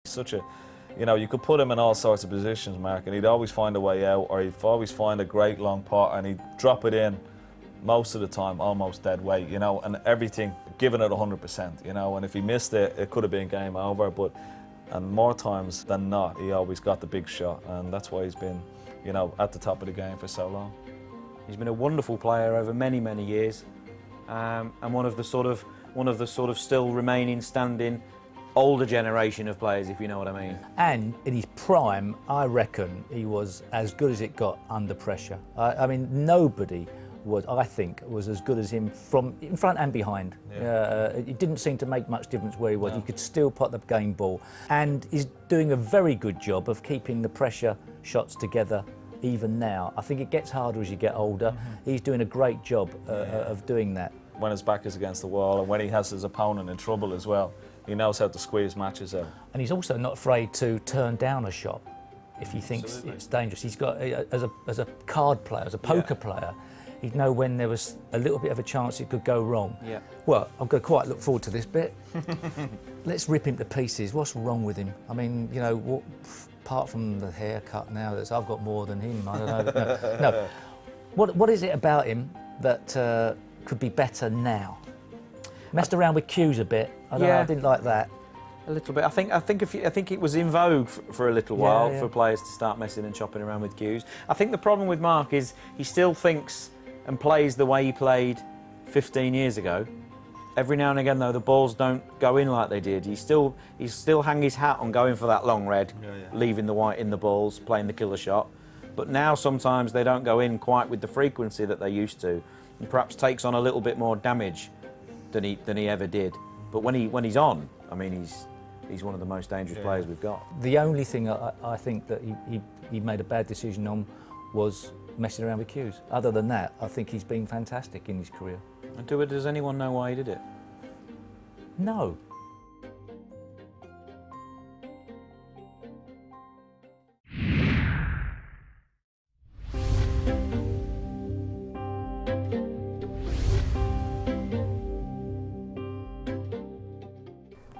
He's such a, you know, you could put him in all sorts of positions, Mark, and he'd always find a way out, or he'd always find a great long pot, and he'd drop it in most of the time, almost dead weight, you know, and everything, giving it 100%, you know, and if he missed it, it could have been game over, but, and more times than not, he always got the big shot, and that's why he's been, you know, at the top of the game for so long. He's been a wonderful player over many, many years, and one of the sort of still remaining, standing, older generation of players, if you know what I mean. And in his prime, I reckon he was as good as it got under pressure. I mean, nobody was, I think, was as good as him from in front and behind. Yeah. It didn't seem to make much difference where he was. No. He could still pot the game ball, and he's doing a very good job of keeping the pressure shots together even now. I think it gets harder as you get older. He's doing a great job of doing that. When his back is against the wall and when he has his opponent in trouble as well, he knows how to squeeze matches out. And he's also not afraid to turn down a shot if he thinks it's dangerous. He's got, as a card player, as a poker player, he'd know when there was a little bit of a chance it could go wrong. Yeah. Well, I'm going to quite look forward to this bit. Let's rip him to pieces. What's wrong with him? I mean, you know, what, apart from the haircut now, I've got more than him. I don't know. No. What is it about him that could be better now? Messed around with cues a bit. I didn't like that. A little bit. I think it was in vogue for a little while for players to start messing and chopping around with cues. I think the problem with Mark is he still thinks and plays the way he played 15 years ago. Every now and again, though, the balls don't go in like they did. He still hang his hat on going for that long red, leaving the white in the balls, playing the killer shot. But now sometimes they don't go in quite with the frequency that they used to, and perhaps takes on a little bit more damage than he ever did. But when he's on, I mean, he's one of the most dangerous players we've got. The only thing I think that he made a bad decision on was messing around with cues. Other than that, I think he's been fantastic in his career. And does anyone know why he did it? No.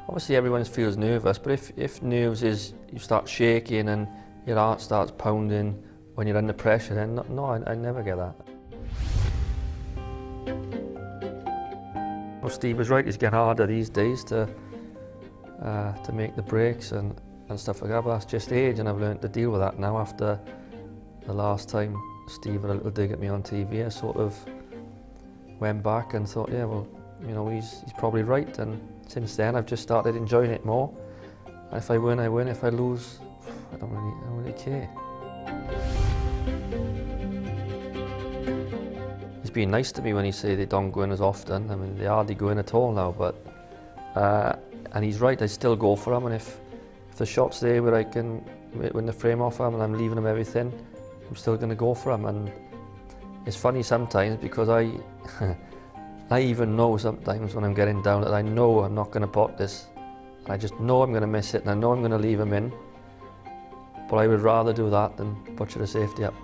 Obviously everyone feels nervous, but if nerves is you start shaking and your heart starts pounding when you're under pressure, then no, I never get that. Well, Steve was right, it's getting harder these days to make the breaks and stuff like that, but that's just age, and I've learned to deal with that now. After the last time Steve had a little dig at me on TV, I sort of went back and thought, yeah, well, you know, he's probably right, and since then I've just started enjoying it more. And if I win, I win. If I lose, I don't really care. It's been nice to me when he say they don't go in as often. I mean, they hardly go in at all now, but and he's right, I still go for him, and if the shot's there where I can win the frame off him and I'm leaving him everything, I'm still going to go for him. And it's funny sometimes because I even know sometimes when I'm getting down that I know I'm not going to pot this. I just know I'm going to miss it, and I know I'm going to leave him in, but I would rather do that than butcher the safety up.